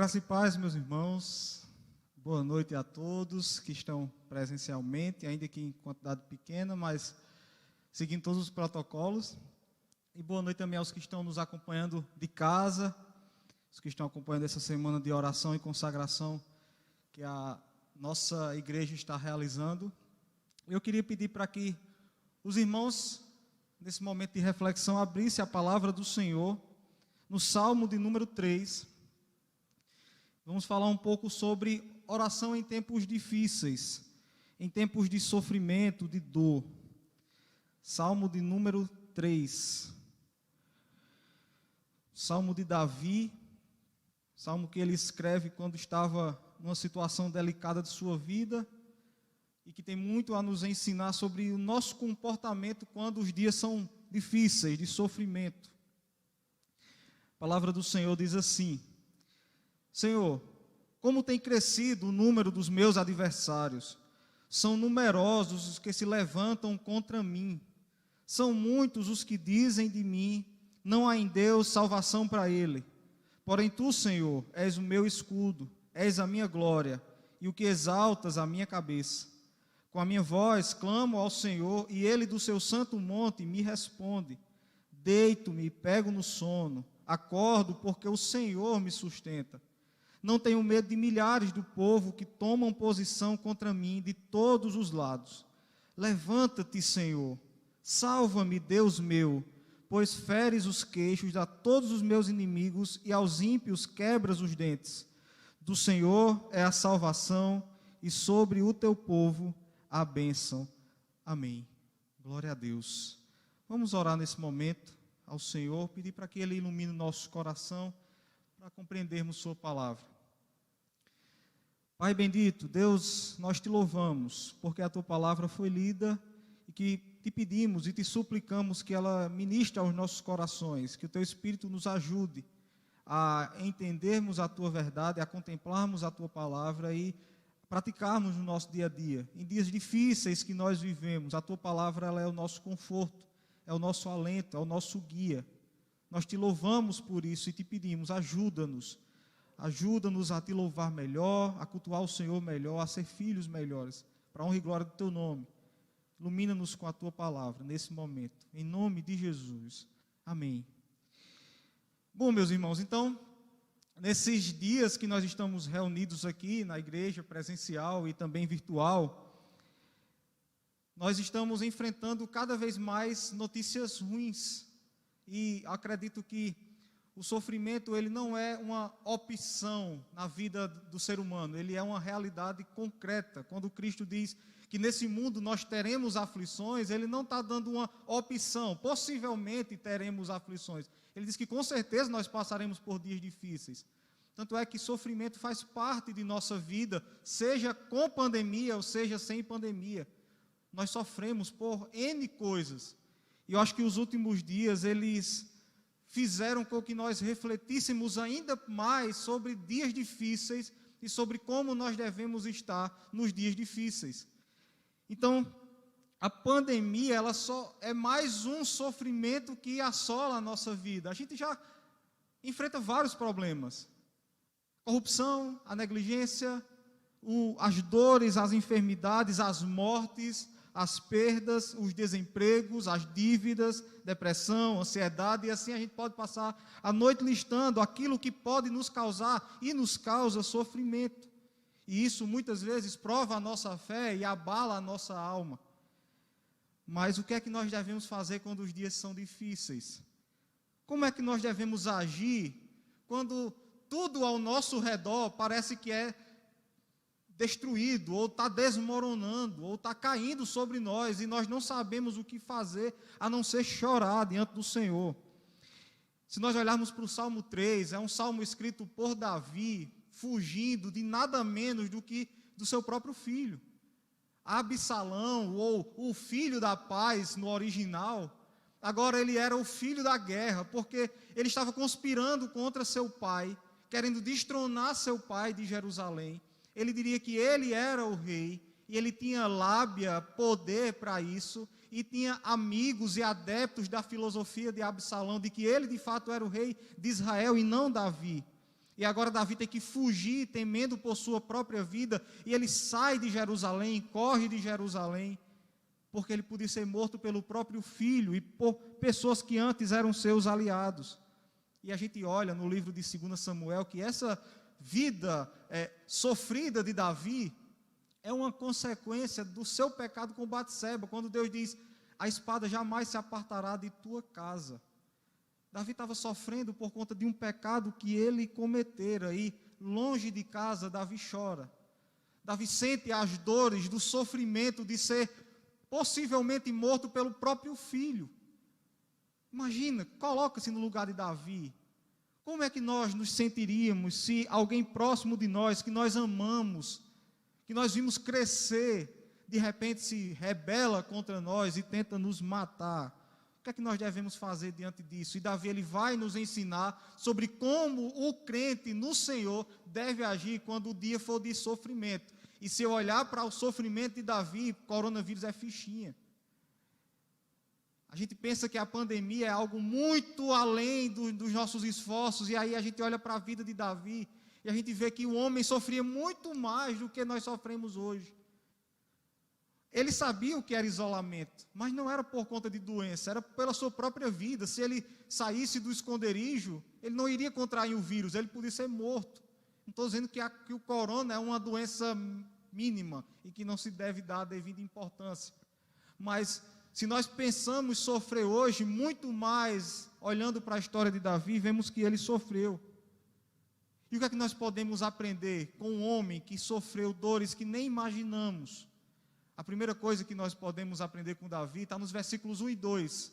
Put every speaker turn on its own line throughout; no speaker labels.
Graça e paz, meus irmãos. Boa noite a todos que estão presencialmente, ainda que em quantidade pequena, mas seguindo todos os protocolos. E boa noite também aos que estão nos acompanhando de casa, os que estão acompanhando essa semana de oração e consagração que a nossa igreja está realizando. Eu queria pedir para que os irmãos, nesse momento de reflexão, abrissem a palavra do Senhor no Salmo de número 3. Vamos falar um pouco sobre oração em tempos difíceis, em tempos de sofrimento, de dor. Salmo de número 3. Salmo de Davi, salmo que ele escreve quando estava numa situação delicada de sua vida e que tem muito a nos ensinar sobre o nosso comportamento quando os dias são difíceis, de sofrimento. A palavra do Senhor diz assim: Senhor, como tem crescido o número dos meus adversários, são numerosos os que se levantam contra mim, são muitos os que dizem de mim, não há em Deus salvação para ele. Porém tu, Senhor, és o meu escudo, és a minha glória, e o que exaltas a minha cabeça. Com a minha voz clamo ao Senhor, e ele do seu santo monte me responde. Deito-me e pego no sono, acordo porque o Senhor me sustenta. Não tenho medo de milhares do povo que tomam posição contra mim de todos os lados. Levanta-te, Senhor, salva-me, Deus meu, pois feres os queixos a todos os meus inimigos e aos ímpios quebras os dentes. Do Senhor é a salvação e sobre o teu povo a bênção. Amém. Glória a Deus. Vamos orar nesse momento ao Senhor, pedir para que Ele ilumine o nosso coração, para compreendermos sua palavra. Pai bendito, Deus, nós te louvamos, porque a tua palavra foi lida e que te pedimos e te suplicamos que ela ministre aos nossos corações, que o teu Espírito nos ajude a entendermos a tua verdade, a contemplarmos a tua palavra e praticarmos no nosso dia a dia. Em dias difíceis que nós vivemos, a tua palavra ela é o nosso conforto, é o nosso alento, é o nosso guia. Nós te louvamos por isso e te pedimos, ajuda-nos a te louvar melhor, a cultuar o Senhor melhor, a ser filhos melhores, para a honra e glória do teu nome. Ilumina-nos com a tua palavra nesse momento, em nome de Jesus. Amém. Bom, meus irmãos, então, nesses dias que nós estamos reunidos aqui na igreja presencial e também virtual, nós estamos enfrentando cada vez mais notícias ruins. E acredito que o sofrimento ele não é uma opção na vida do ser humano, ele é uma realidade concreta. Quando Cristo diz que nesse mundo nós teremos aflições, ele não está dando uma opção, possivelmente teremos aflições. Ele diz que com certeza nós passaremos por dias difíceis. Tanto é que sofrimento faz parte de nossa vida, seja com pandemia ou seja sem pandemia. Nós sofremos por N coisas. E eu acho que os últimos dias, eles fizeram com que nós refletíssemos ainda mais sobre dias difíceis e sobre como nós devemos estar nos dias difíceis. Então, a pandemia, ela só é mais um sofrimento que assola a nossa vida. A gente já enfrenta vários problemas. Corrupção, a negligência, as dores, as enfermidades, as mortes, as perdas, os desempregos, as dívidas, depressão, ansiedade, e assim a gente pode passar a noite listando aquilo que pode nos causar e nos causa sofrimento. E isso muitas vezes prova a nossa fé e abala a nossa alma. Mas o que é que nós devemos fazer quando os dias são difíceis? Como é que nós devemos agir quando tudo ao nosso redor parece que é destruído, ou está desmoronando, ou está caindo sobre nós, e nós não sabemos o que fazer, a não ser chorar diante do Senhor? Se nós olharmos para o Salmo 3, é um salmo escrito por Davi, fugindo de nada menos do que do seu próprio filho. Absalão, ou o filho da paz no original, agora ele era o filho da guerra, porque ele estava conspirando contra seu pai, querendo destronar seu pai de Jerusalém. Ele diria que ele era o rei, e ele tinha lábia, poder para isso, e tinha amigos e adeptos da filosofia de Absalão, de que ele de fato era o rei de Israel e não Davi. E agora Davi tem que fugir, temendo por sua própria vida, e ele sai de Jerusalém, corre de Jerusalém, porque ele podia ser morto pelo próprio filho e por pessoas que antes eram seus aliados. E a gente olha no livro de 2 Samuel que essa vida sofrida de Davi é uma consequência do seu pecado com Batseba, quando Deus diz: a espada jamais se apartará de tua casa. Davi estava sofrendo por conta de um pecado que ele cometera, e longe de casa Davi chora. Davi sente as dores do sofrimento de ser possivelmente morto pelo próprio filho. Imagina, coloca-se no lugar de Davi. Como é que nós nos sentiríamos se alguém próximo de nós, que nós amamos, que nós vimos crescer, de repente se rebela contra nós e tenta nos matar? O que é que nós devemos fazer diante disso? E Davi, ele vai nos ensinar sobre como o crente no Senhor deve agir quando o dia for de sofrimento. E se eu olhar para o sofrimento de Davi, coronavírus é fichinha. A gente pensa que a pandemia é algo muito além dos nossos esforços, e aí a gente olha para a vida de Davi, e a gente vê que o homem sofria muito mais do que nós sofremos hoje. Ele sabia o que era isolamento, mas não era por conta de doença, era pela sua própria vida. Se ele saísse do esconderijo, ele não iria contrair o vírus, ele podia ser morto. Não estou dizendo que o corona é uma doença mínima e que não se deve dar a devida importância. Mas se nós pensamos sofrer hoje, muito mais, olhando para a história de Davi, vemos que ele sofreu. E o que é que nós podemos aprender com um homem que sofreu dores que nem imaginamos? A primeira coisa que nós podemos aprender com Davi está nos versículos 1 e 2.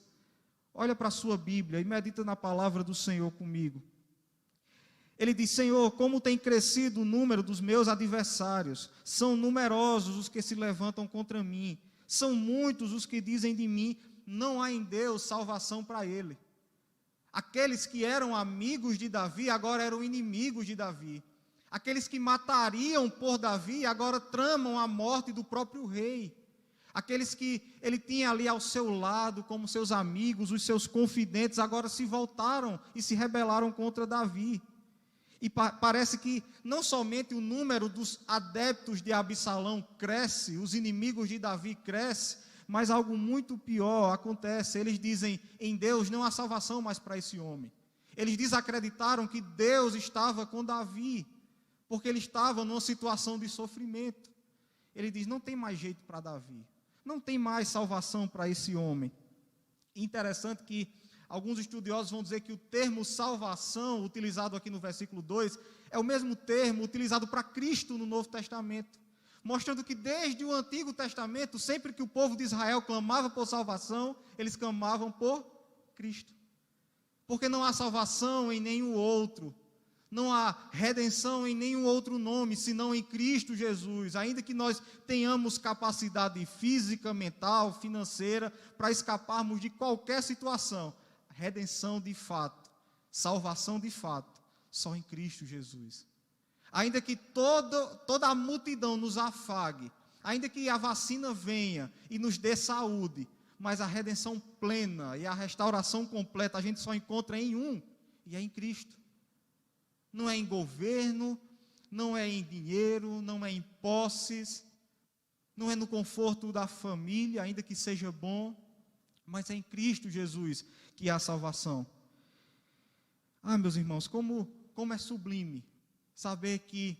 Olha para a sua Bíblia e medita na palavra do Senhor comigo. Ele diz: Senhor, como tem crescido o número dos meus adversários, são numerosos os que se levantam contra mim, são muitos os que dizem de mim, não há em Deus salvação para ele. Aqueles que eram amigos de Davi, agora eram inimigos de Davi. Aqueles que matariam por Davi, agora tramam a morte do próprio rei. Aqueles que ele tinha ali ao seu lado, como seus amigos, os seus confidentes, agora se voltaram e se rebelaram contra Davi. E parece que não somente o número dos adeptos de Absalão cresce, os inimigos de Davi cresce, mas algo muito pior acontece. Eles dizem: em Deus não há salvação mais para esse homem. Eles desacreditaram que Deus estava com Davi, porque ele estava numa situação de sofrimento. Ele diz: não tem mais jeito para Davi, não tem mais salvação para esse homem. Interessante que alguns estudiosos vão dizer que o termo salvação, utilizado aqui no versículo 2, é o mesmo termo utilizado para Cristo no Novo Testamento, mostrando que desde o Antigo Testamento, sempre que o povo de Israel clamava por salvação, eles clamavam por Cristo. Porque não há salvação em nenhum outro, não há redenção em nenhum outro nome, senão em Cristo Jesus. Ainda que nós tenhamos capacidade física, mental, financeira, para escaparmos de qualquer situação, redenção de fato, salvação de fato, só em Cristo Jesus. Ainda que toda a multidão nos afague, ainda que a vacina venha e nos dê saúde, mas a redenção plena e a restauração completa a gente só encontra em um, e é em Cristo. Não é em governo, não é em dinheiro, não é em posses, não é no conforto da família, ainda que seja bom, mas é em Cristo Jesus que há salvação. Meus irmãos, como é sublime saber que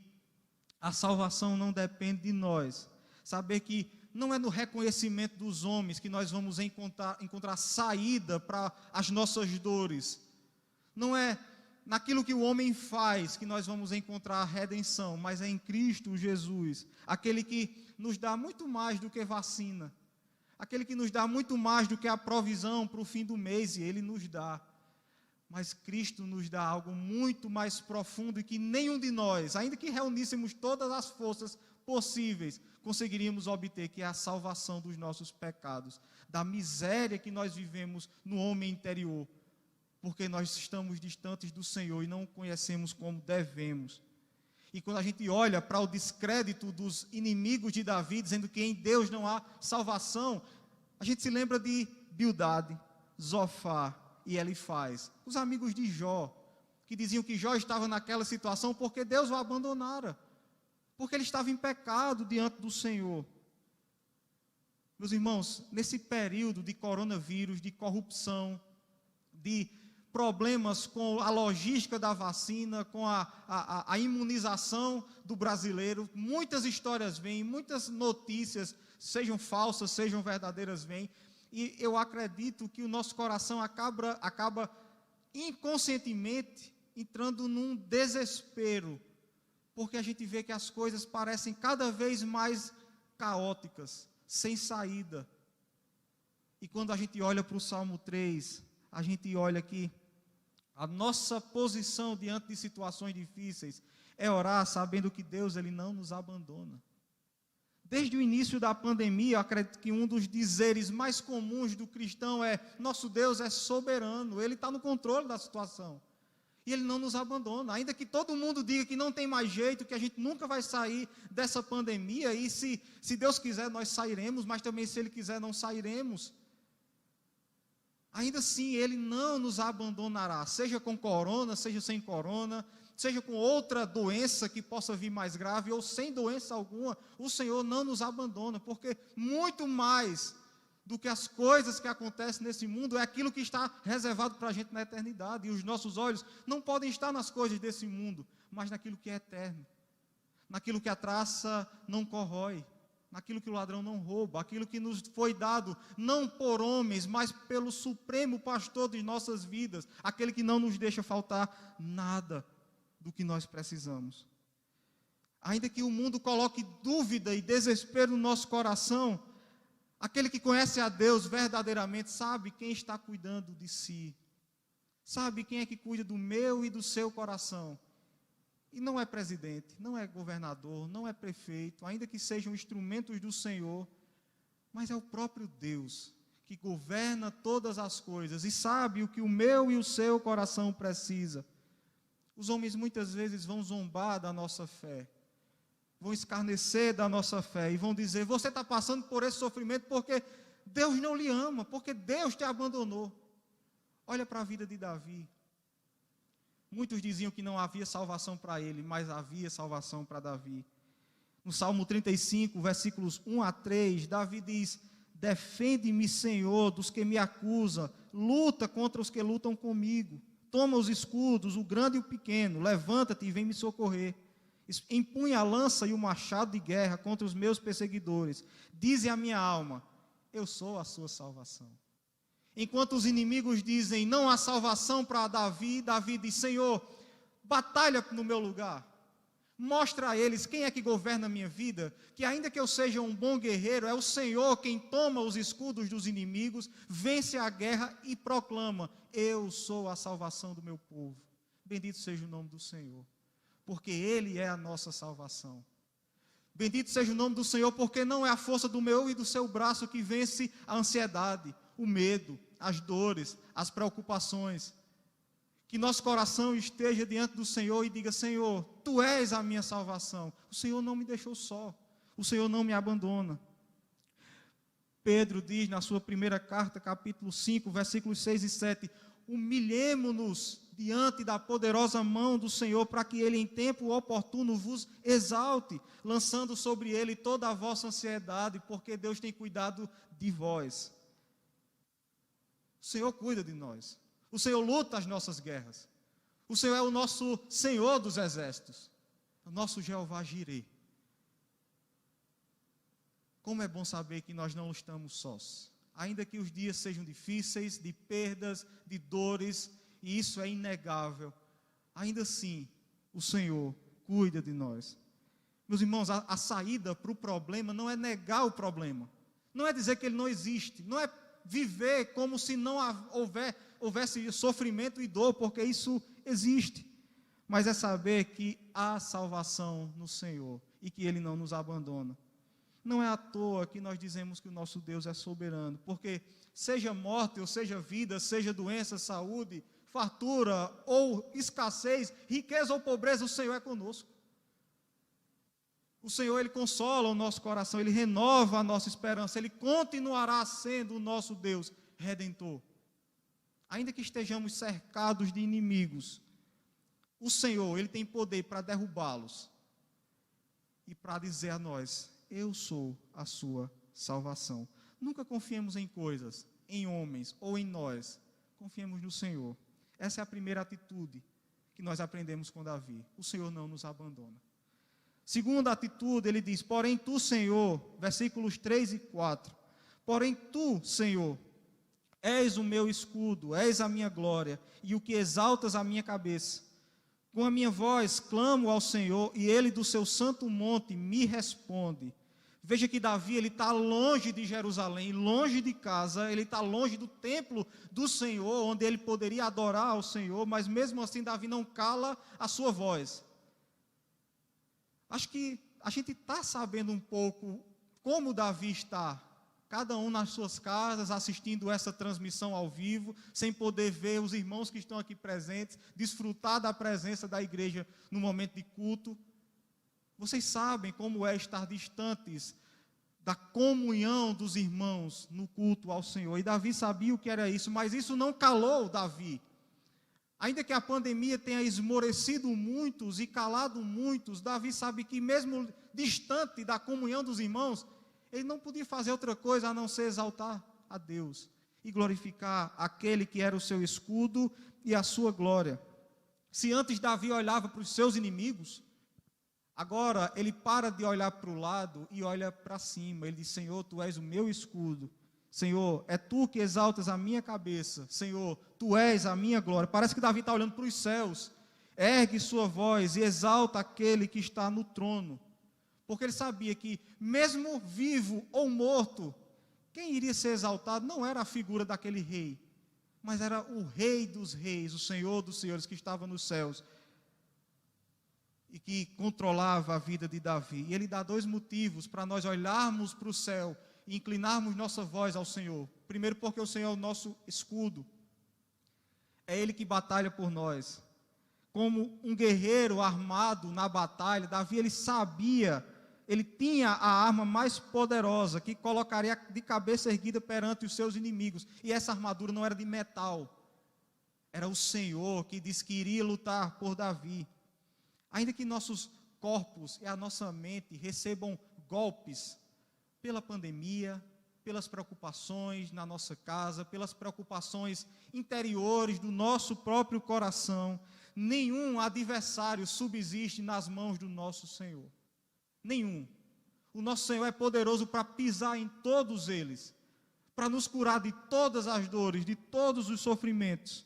a salvação não depende de nós, saber que não é no reconhecimento dos homens que nós vamos encontrar saída para as nossas dores, não é naquilo que o homem faz que nós vamos encontrar a redenção, mas é em Cristo Jesus, aquele que nos dá muito mais do que vacina, aquele que nos dá muito mais do que a provisão para o fim do mês, e Ele nos dá. Mas Cristo nos dá algo muito mais profundo e que nenhum de nós, ainda que reuníssemos todas as forças possíveis, conseguiríamos obter, que é a salvação dos nossos pecados, da miséria que nós vivemos no homem interior, porque nós estamos distantes do Senhor e não o conhecemos como devemos. E quando a gente olha para o descrédito dos inimigos de Davi, dizendo que em Deus não há salvação, a gente se lembra de Bildade, Zofar e Elifaz, os amigos de Jó, que diziam que Jó estava naquela situação porque Deus o abandonara, porque ele estava em pecado diante do Senhor. Meus irmãos, nesse período de coronavírus, de corrupção, de problemas com a logística da vacina, com a imunização do brasileiro, muitas histórias vêm, muitas notícias, sejam falsas, sejam verdadeiras, vêm, e eu acredito que o nosso coração acaba inconscientemente entrando num desespero, porque a gente vê que as coisas parecem cada vez mais caóticas, sem saída. E quando a gente olha para o Salmo 3, a gente olha que a nossa posição diante de situações difíceis é orar sabendo que Deus, Ele não nos abandona. Desde o início da pandemia, eu acredito que um dos dizeres mais comuns do cristão é: nosso Deus é soberano, Ele está no controle da situação. E Ele não nos abandona, ainda que todo mundo diga que não tem mais jeito, que a gente nunca vai sair dessa pandemia, e se Deus quiser nós sairemos, mas também se Ele quiser não sairemos. Ainda assim Ele não nos abandonará, seja com corona, seja sem corona, seja com outra doença que possa vir mais grave, ou sem doença alguma, o Senhor não nos abandona, porque muito mais do que as coisas que acontecem nesse mundo, é aquilo que está reservado para a gente na eternidade, e os nossos olhos não podem estar nas coisas desse mundo, mas naquilo que é eterno, naquilo que a traça não corrói, naquilo que o ladrão não rouba, aquilo que nos foi dado, não por homens, mas pelo supremo pastor de nossas vidas, aquele que não nos deixa faltar nada do que nós precisamos. Ainda que o mundo coloque dúvida e desespero no nosso coração, aquele que conhece a Deus verdadeiramente sabe quem está cuidando de si, sabe quem é que cuida do meu e do seu coração. E não é presidente, não é governador, não é prefeito, ainda que sejam instrumentos do Senhor, mas é o próprio Deus que governa todas as coisas e sabe o que o meu e o seu coração precisa. Os homens muitas vezes vão zombar da nossa fé, vão escarnecer da nossa fé e vão dizer: você está passando por esse sofrimento porque Deus não lhe ama, porque Deus te abandonou. Olha para a vida de Davi. Muitos diziam que não havia salvação para ele, mas havia salvação para Davi. No Salmo 35, versículos 1 a 3, Davi diz: defende-me, Senhor, dos que me acusam, luta contra os que lutam comigo. Toma os escudos, o grande e o pequeno, levanta-te e vem me socorrer. Empunha a lança e o machado de guerra contra os meus perseguidores. Dize a minha alma: eu sou a sua salvação. Enquanto os inimigos dizem: não há salvação para Davi, Davi diz: Senhor, batalha no meu lugar. Mostra a eles quem é que governa a minha vida, que ainda que eu seja um bom guerreiro, é o Senhor quem toma os escudos dos inimigos, vence a guerra e proclama: eu sou a salvação do meu povo. Bendito seja o nome do Senhor, porque Ele é a nossa salvação. Bendito seja o nome do Senhor, porque não é a força do meu e do seu braço que vence a ansiedade, o medo, as dores, as preocupações. Que nosso coração esteja diante do Senhor e diga: Senhor, Tu és a minha salvação. O Senhor não me deixou só, o Senhor não me abandona. Pedro diz na sua primeira carta, capítulo 5, versículos 6 e 7, humilhemo-nos diante da poderosa mão do Senhor, para que Ele em tempo oportuno vos exalte, lançando sobre Ele toda a vossa ansiedade, porque Deus tem cuidado de vós. O Senhor cuida de nós, o Senhor luta as nossas guerras, o Senhor é o nosso Senhor dos exércitos, o nosso Jeová Jireh. Como é bom saber que nós não estamos sós, ainda que os dias sejam difíceis, de perdas, de dores, e isso é inegável, ainda assim o Senhor cuida de nós. Meus irmãos, a saída para o problema não é negar o problema, não é dizer que ele não existe, não é viver como se não houvesse sofrimento e dor, porque isso existe, mas é saber que há salvação no Senhor e que Ele não nos abandona. Não é à toa que nós dizemos que o nosso Deus é soberano, porque seja morte ou seja vida, seja doença, saúde, fartura ou escassez, riqueza ou pobreza, o Senhor é conosco. O Senhor, Ele consola o nosso coração, Ele renova a nossa esperança, Ele continuará sendo o nosso Deus Redentor. Ainda que estejamos cercados de inimigos, O Senhor, Ele tem poder para derrubá-los e para dizer a nós: eu sou a sua salvação. Nunca confiemos em coisas, em homens ou em nós. Confiemos no Senhor. Essa é a primeira atitude que nós aprendemos com Davi. O Senhor não nos abandona. Segunda atitude, ele diz: porém tu, Senhor, versículos 3 e 4. Porém tu, Senhor, és o meu escudo, és a minha glória, e o que exaltas a minha cabeça. Com a minha voz clamo ao Senhor, e Ele do seu santo monte me responde. Veja que Davi, ele está longe de Jerusalém, longe de casa, ele está longe do templo do Senhor, onde ele poderia adorar ao Senhor, mas mesmo assim Davi não cala a sua voz. Acho que a gente está sabendo um pouco como Davi está, cada um nas suas casas, assistindo essa transmissão ao vivo, sem poder ver os irmãos que estão aqui presentes, desfrutar da presença da igreja no momento de culto. Vocês sabem como é estar distantes da comunhão dos irmãos no culto ao Senhor. E Davi sabia o que era isso, mas isso não calou Davi. Ainda que a pandemia tenha esmorecido muitos e calado muitos, Davi sabe que mesmo distante da comunhão dos irmãos, ele não podia fazer outra coisa a não ser exaltar a Deus e glorificar aquele que era o seu escudo e a sua glória. Se antes Davi olhava para os seus inimigos, agora ele para de olhar para o lado e olha para cima. Ele diz: Senhor, tu és o meu escudo. Senhor, é tu que exaltas a minha cabeça. Senhor, tu és a minha glória. Parece que Davi está olhando para os céus. Ergue sua voz e exalta aquele que está no trono. Porque ele sabia que, mesmo vivo ou morto, quem iria ser exaltado não era a figura daquele rei, mas era o Rei dos reis, o Senhor dos senhores, que estava nos céus e que controlava a vida de Davi. E ele dá dois motivos para nós olharmos para o céu e inclinarmos nossa voz ao Senhor. Primeiro, porque o Senhor é o nosso escudo, é Ele que batalha por nós. Como um guerreiro armado na batalha, Davi, ele sabia, ele tinha a arma mais poderosa, que colocaria de cabeça erguida perante os seus inimigos. E essa armadura não era de metal, era o Senhor que disse que iria lutar por Davi. Ainda que nossos corpos e a nossa mente recebam golpes pela pandemia, pelas preocupações na nossa casa, pelas preocupações interiores do nosso próprio coração, nenhum adversário subsiste nas mãos do nosso Senhor. Nenhum. O nosso Senhor é poderoso para pisar em todos eles, para nos curar de todas as dores, de todos os sofrimentos.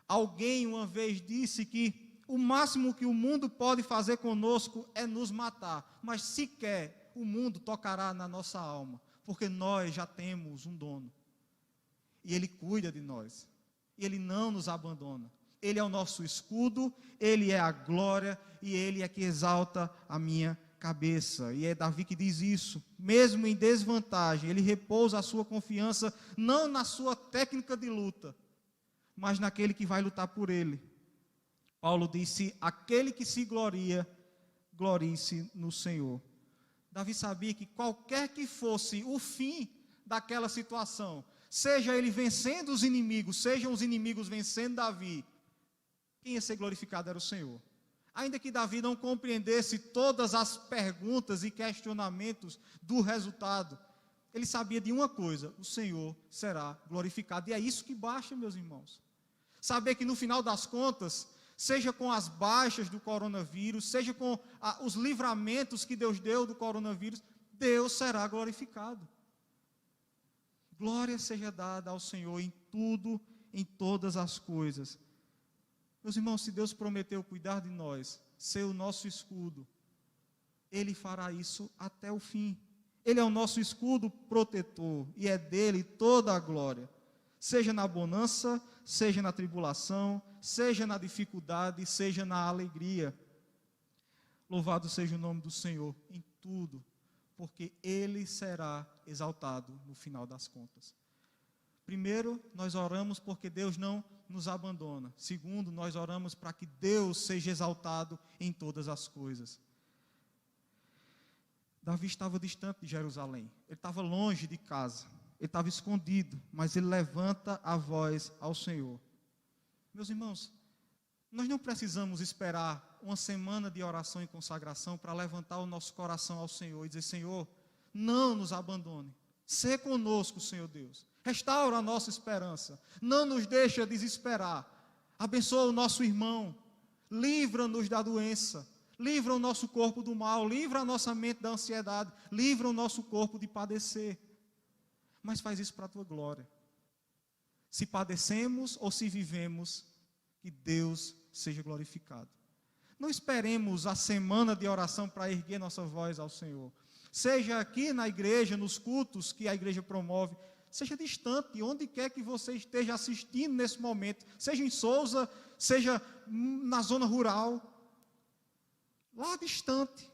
Alguém uma vez disse que o máximo que o mundo pode fazer conosco é nos matar, mas sequer o mundo tocará na nossa alma, porque nós já temos um dono. E Ele cuida de nós. E Ele não nos abandona. Ele é o nosso escudo, Ele é a glória e Ele é que exalta a minha cabeça. E é Davi que diz isso. Mesmo em desvantagem, ele repousa a sua confiança não na sua técnica de luta, mas naquele que vai lutar por ele. Paulo disse: aquele que se gloria, glorie-se no Senhor. Davi sabia que qualquer que fosse o fim daquela situação, seja ele vencendo os inimigos, sejam os inimigos vencendo Davi, quem ia ser glorificado era o Senhor. Ainda que Davi não compreendesse todas as perguntas e questionamentos do resultado, ele sabia de uma coisa: o Senhor será glorificado. E é isso que basta, meus irmãos. Saber que no final das contas, seja com as baixas do coronavírus, seja com os livramentos que Deus deu do coronavírus, Deus será glorificado. Glória seja dada ao Senhor em tudo, em todas as coisas. Meus irmãos, se Deus prometeu cuidar de nós, ser o nosso escudo, Ele fará isso até o fim. Ele é o nosso escudo protetor e é dele toda a glória. Seja na bonança, seja na tribulação, seja na dificuldade, seja na alegria. Louvado seja o nome do Senhor em tudo, porque Ele será exaltado no final das contas. Primeiro, nós oramos porque Deus não nos abandona. Segundo, nós oramos para que Deus seja exaltado em todas as coisas. Davi estava distante de Jerusalém, ele estava longe de casa, ele estava escondido, mas ele levanta a voz ao Senhor. Meus irmãos, Nós não precisamos esperar uma semana de oração e consagração para levantar o nosso coração ao Senhor e dizer: Senhor, não nos abandone. Sê conosco, Senhor Deus. Restaura a nossa esperança. Não nos deixa desesperar. Abençoa o nosso irmão. Livra-nos da doença. Livra o nosso corpo do mal. Livra a nossa mente da ansiedade. Livra o nosso corpo de padecer. Mas faz isso para a tua glória. Se padecemos ou se vivemos, que Deus seja glorificado. Não esperemos a semana de oração para erguer nossa voz ao Senhor. Seja aqui na igreja, nos cultos que a igreja promove, seja distante, onde quer que você esteja assistindo nesse momento, seja em Sousa, seja na zona rural, lá distante.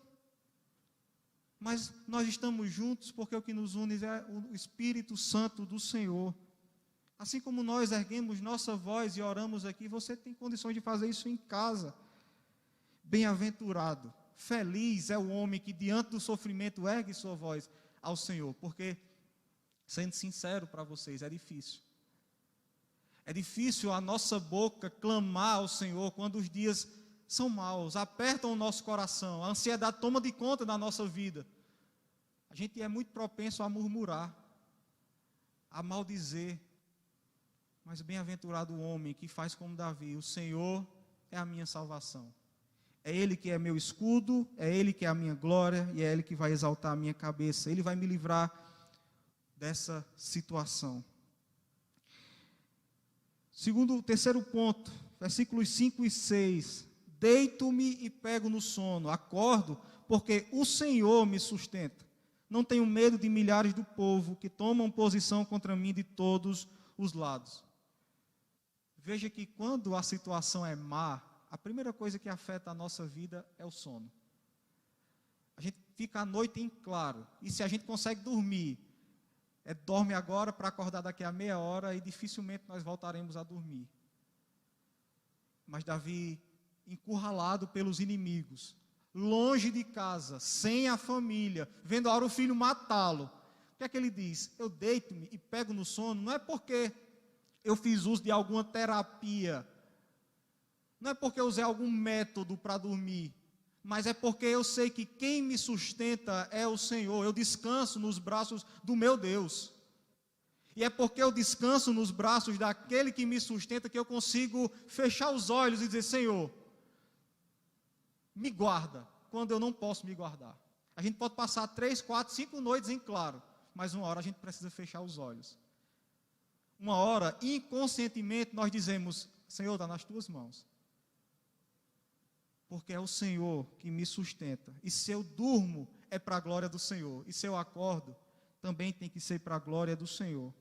Mas nós estamos juntos porque o que nos une é o Espírito Santo do Senhor. Assim como nós erguemos nossa voz e oramos aqui, você tem condições de fazer isso em casa. Bem-aventurado, feliz é o homem que diante do sofrimento ergue sua voz ao Senhor, porque, sendo sincero para vocês, é difícil. É difícil a nossa boca clamar ao Senhor quando os dias são maus, apertam o nosso coração, a ansiedade toma de conta da nossa vida. A gente é muito propenso a murmurar, a maldizer. Mas bem-aventurado o homem que faz como Davi: o Senhor é a minha salvação. É Ele que é meu escudo, é Ele que é a minha glória, e é Ele que vai exaltar a minha cabeça. Ele vai me livrar dessa situação. Terceiro ponto, versículos 5 e 6. Deito-me e pego no sono, acordo, porque o Senhor me sustenta. Não tenho medo de milhares do povo que tomam posição contra mim de todos os lados. Veja que quando a situação é má, a primeira coisa que afeta a nossa vida é o sono. A gente fica a noite em claro, e se a gente consegue dormir, dorme agora para acordar daqui a meia hora, e dificilmente nós voltaremos a dormir. Mas Davi, encurralado pelos inimigos, longe de casa, sem a família, vendo a hora o filho matá-lo, o que é que ele diz? Eu deito-me e pego no sono, não é porque eu fiz uso de alguma terapia, não é porque eu usei algum método para dormir, mas é porque eu sei que quem me sustenta é o Senhor. Eu descanso nos braços do meu Deus. E é porque eu descanso nos braços daquele que me sustenta que eu consigo fechar os olhos e dizer: Senhor, me guarda quando eu não posso me guardar. A gente pode passar 3, 4, 5 noites em claro, mas uma hora a gente precisa fechar os olhos. Uma hora, inconscientemente, nós dizemos: Senhor, está nas tuas mãos. Porque é o Senhor que me sustenta. E se eu durmo, é para a glória do Senhor. E se eu acordo, também tem que ser para a glória do Senhor.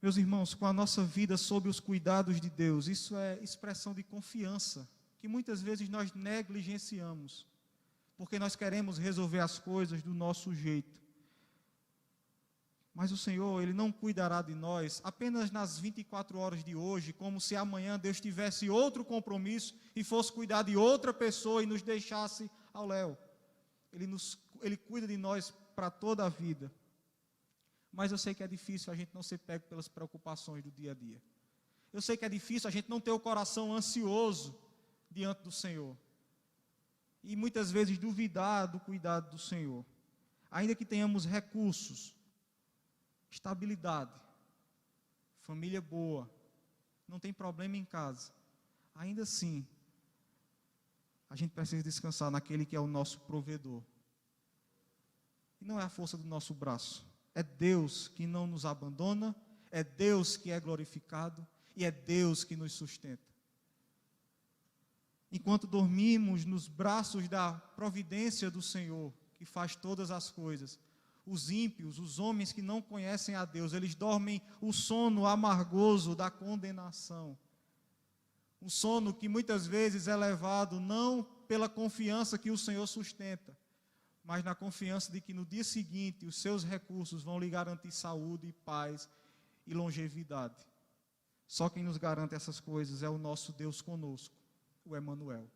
Meus irmãos, com a nossa vida sob os cuidados de Deus, isso é expressão de confiança, que muitas vezes nós negligenciamos, porque nós queremos resolver as coisas do nosso jeito. Mas o Senhor, Ele não cuidará de nós apenas nas 24 horas de hoje, como se amanhã Deus tivesse outro compromisso e fosse cuidar de outra pessoa e nos deixasse ao léu. Ele cuida de nós para toda a vida. Mas eu sei que é difícil a gente não ser pego pelas preocupações do dia a dia. Eu sei que é difícil a gente não ter o coração ansioso diante do Senhor. E muitas vezes duvidar do cuidado do Senhor. Ainda que tenhamos recursos, estabilidade, família boa, não tem problema em casa, ainda assim, a gente precisa descansar naquele que é o nosso provedor. E não é a força do nosso braço, é Deus que não nos abandona, é Deus que é glorificado e é Deus que nos sustenta. Enquanto dormimos nos braços da providência do Senhor, que faz todas as coisas, os ímpios, os homens que não conhecem a Deus, eles dormem o sono amargoso da condenação. Um sono que muitas vezes é levado não pela confiança que o Senhor sustenta, mas na confiança de que no dia seguinte os seus recursos vão lhe garantir saúde, paz e longevidade. Só quem nos garante essas coisas é o nosso Deus conosco, o Emanuel.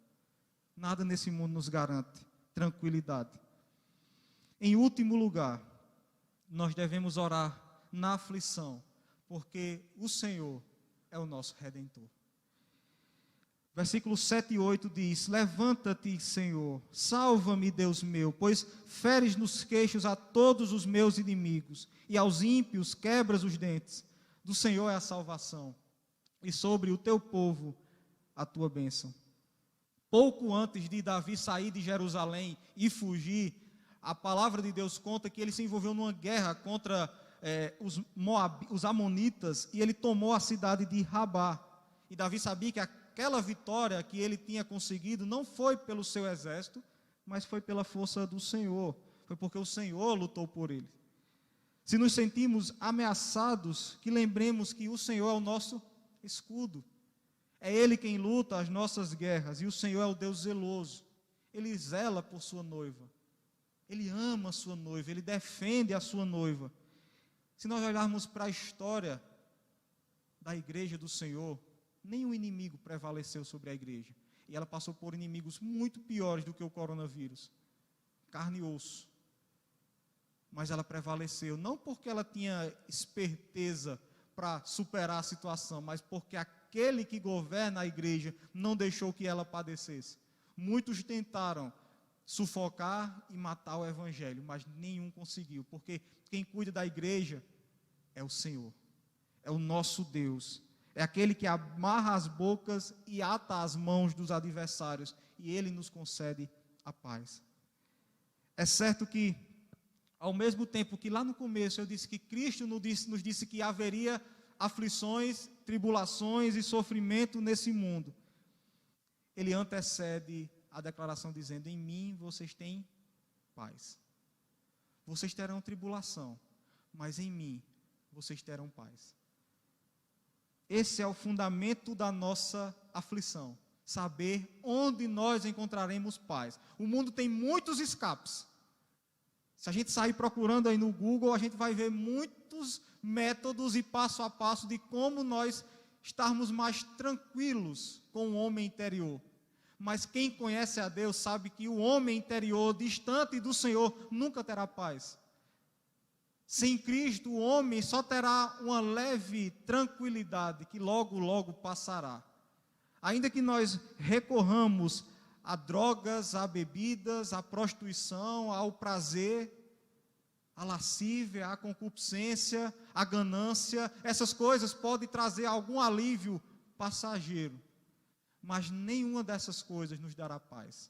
Nada nesse mundo nos garante tranquilidade. Em último lugar, nós devemos orar na aflição, porque o Senhor é o nosso Redentor. Versículos 7 e 8 diz: levanta-te, Senhor, salva-me, Deus meu, pois feres nos queixos a todos os meus inimigos, e aos ímpios quebras os dentes. Do Senhor é a salvação, e sobre o teu povo a tua bênção. Pouco antes de Davi sair de Jerusalém e fugir, a palavra de Deus conta que ele se envolveu numa guerra contra os amonitas, e ele tomou a cidade de Rabá. E Davi sabia que aquela vitória que ele tinha conseguido não foi pelo seu exército, mas foi pela força do Senhor, foi porque o Senhor lutou por ele. Se nos sentimos ameaçados, que lembremos que o Senhor é o nosso escudo. É Ele quem luta as nossas guerras, e o Senhor é o Deus zeloso. Ele zela por sua noiva, Ele ama a sua noiva, Ele defende a sua noiva. Se nós olharmos para a história da igreja do Senhor, nenhum inimigo prevaleceu sobre a igreja, e ela passou por inimigos muito piores do que o coronavírus, carne e osso. Mas ela prevaleceu, não porque ela tinha esperteza para superar a situação, mas porque aquele que governa a igreja não deixou que ela padecesse. Muitos tentaram sufocar e matar o evangelho, mas nenhum conseguiu, porque quem cuida da igreja é o Senhor, é o nosso Deus, é aquele que amarra as bocas e ata as mãos dos adversários, e Ele nos concede a paz. É certo que, ao mesmo tempo que lá no começo eu disse que Cristo nos disse que haveria aflições, tribulações e sofrimento nesse mundo, Ele antecede a declaração dizendo: em mim vocês têm paz. Vocês terão tribulação, mas em mim vocês terão paz. Esse é o fundamento da nossa aflição, saber onde nós encontraremos paz. O mundo tem muitos escapes. Se a gente sair procurando aí no Google, a gente vai ver muitos métodos e passo a passo de como nós estarmos mais tranquilos com o homem interior. Mas quem conhece a Deus sabe que o homem interior, distante do Senhor, nunca terá paz. Sem Cristo, o homem só terá uma leve tranquilidade que logo, logo passará. Ainda que nós recorramos a drogas, a bebidas, à prostituição, ao prazer, à lascívia, à concupiscência, à ganância, essas coisas podem trazer algum alívio passageiro, mas nenhuma dessas coisas nos dará paz.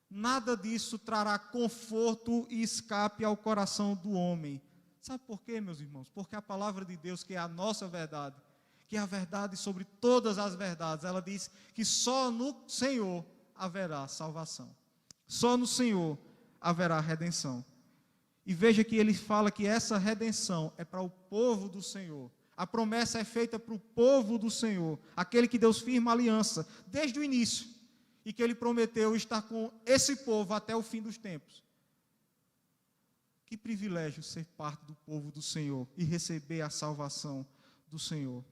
Nada disso trará conforto e escape ao coração do homem. Sabe por quê, meus irmãos? Porque a palavra de Deus, que é a nossa verdade, que é a verdade sobre todas as verdades, ela diz que só no Senhor haverá salvação. Só no Senhor haverá redenção. E veja que ele fala que essa redenção é para o povo do Senhor. A promessa é feita para o povo do Senhor, aquele que Deus firma aliança desde o início, e que Ele prometeu estar com esse povo até o fim dos tempos. Que privilégio ser parte do povo do Senhor e receber a salvação do Senhor.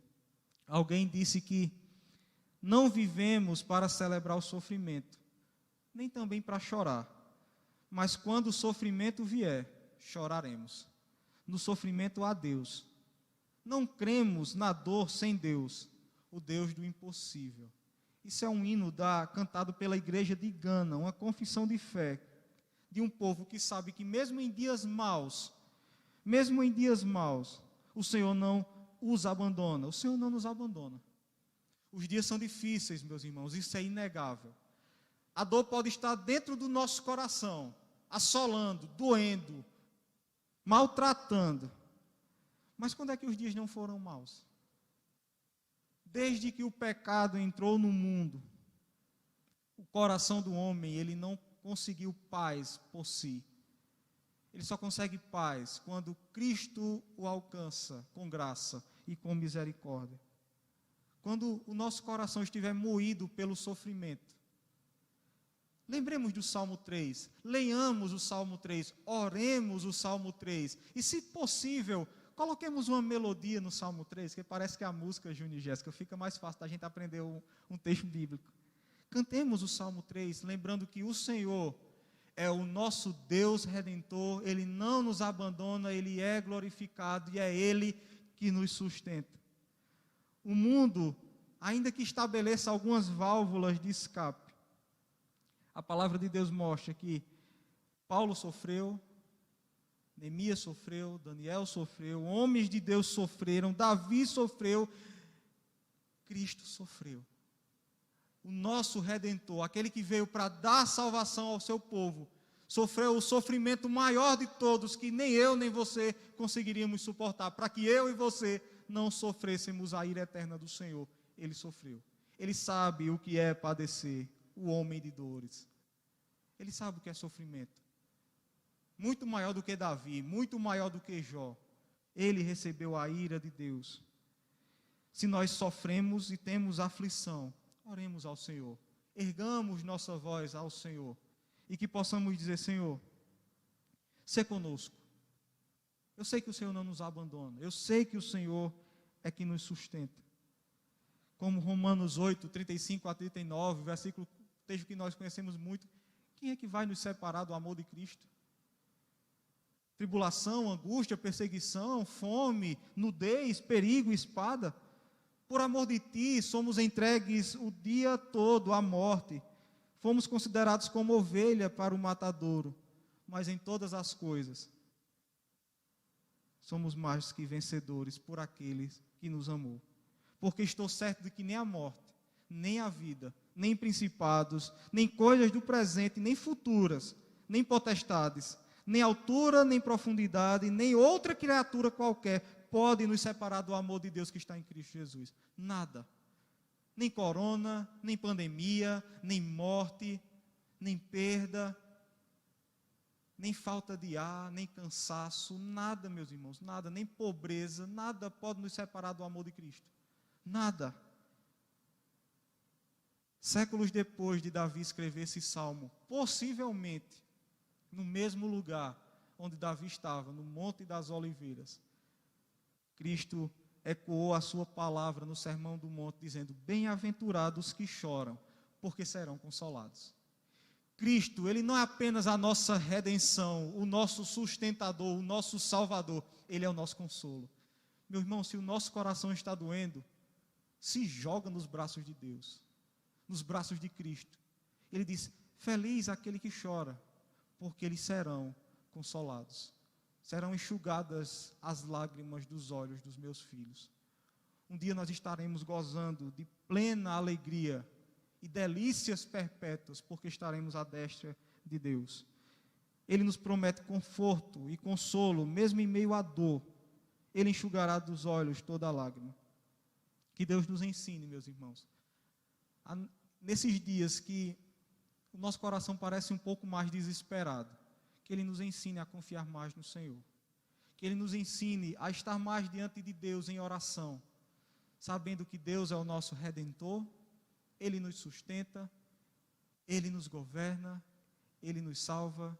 Alguém disse que não vivemos para celebrar o sofrimento, nem também para chorar, mas quando o sofrimento vier, choraremos. No sofrimento há Deus. Não cremos na dor sem Deus, o Deus do impossível. Isso é um hino cantado pela igreja de Gana, uma confissão de fé de um povo que sabe que mesmo em dias maus, o Senhor não os abandona, o Senhor não nos abandona. Os dias são difíceis, meus irmãos, isso é inegável. A dor pode estar dentro do nosso coração, assolando, doendo, maltratando. Mas quando é que os dias não foram maus? Desde que o pecado entrou no mundo, o coração do homem, ele não conseguiu paz por si. Ele só consegue paz quando Cristo o alcança com graça e com misericórdia. Quando o nosso coração estiver moído pelo sofrimento. Lembremos do Salmo 3, leiamos o Salmo 3, oremos o Salmo 3, e se possível, coloquemos uma melodia no Salmo 3, que parece que a música, Júnior e Jéssica, fica mais fácil da gente aprender um texto bíblico. Cantemos o Salmo 3, lembrando que o Senhor é o nosso Deus Redentor, Ele não nos abandona, Ele é glorificado e é Ele que nos sustenta. O mundo ainda que estabeleça algumas válvulas de escape, a palavra de Deus mostra que Paulo sofreu, Neemias sofreu, Daniel sofreu, homens de Deus sofreram, Davi sofreu, Cristo sofreu. O nosso Redentor, aquele que veio para dar salvação ao seu povo, sofreu o sofrimento maior de todos, que nem eu nem você conseguiríamos suportar, para que eu e você não sofrêssemos a ira eterna do Senhor. Ele sofreu. Ele sabe o que é padecer, o homem de dores. Ele sabe o que é sofrimento. Muito maior do que Davi, muito maior do que Jó. Ele recebeu a ira de Deus. Se nós sofremos e temos aflição, oremos ao Senhor. Ergamos nossa voz ao Senhor. E que possamos dizer: Senhor, sê conosco. Eu sei que o Senhor não nos abandona. Eu sei que o Senhor é que nos sustenta. Como Romanos 8, 35 a 39, versículo, texto que nós conhecemos muito. Quem é que vai nos separar do amor de Cristo? Tribulação, angústia, perseguição, fome, nudez, perigo, espada. Por amor de ti, somos entregues o dia todo à morte. Fomos considerados como ovelha para o matadouro. Mas em todas as coisas, somos mais que vencedores por aqueles que nos amou. Porque estou certo de que nem a morte, nem a vida, nem principados, nem coisas do presente, nem futuras, nem potestades, nem altura, nem profundidade, nem outra criatura qualquer pode nos separar do amor de Deus que está em Cristo Jesus. Nada. Nem corona, nem pandemia, nem morte, nem perda, nem falta de ar, nem cansaço, nada, meus irmãos, nada, nem pobreza, nada pode nos separar do amor de Cristo. Nada. Séculos depois de Davi escrever esse salmo, possivelmente no mesmo lugar onde Davi estava, no Monte das Oliveiras, Cristo ecoou a sua palavra no Sermão do Monte, dizendo: bem-aventurados que choram, porque serão consolados. Cristo, Ele não é apenas a nossa redenção, o nosso sustentador, o nosso salvador, Ele é o nosso consolo. Meu irmão, se o nosso coração está doendo, se joga nos braços de Deus, nos braços de Cristo. Ele diz: feliz aquele que chora, porque eles serão consolados. Serão enxugadas as lágrimas dos olhos dos meus filhos. Um dia nós estaremos gozando de plena alegria e delícias perpétuas, porque estaremos à destra de Deus. Ele nos promete conforto e consolo, mesmo em meio à dor. Ele enxugará dos olhos toda a lágrima. Que Deus nos ensine, meus irmãos, nesses dias que o nosso coração parece um pouco mais desesperado, que Ele nos ensine a confiar mais no Senhor. Que Ele nos ensine a estar mais diante de Deus em oração, sabendo que Deus é o nosso Redentor, Ele nos sustenta, Ele nos governa, Ele nos salva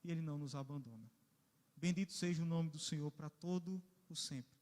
e Ele não nos abandona. Bendito seja o nome do Senhor para todo o sempre.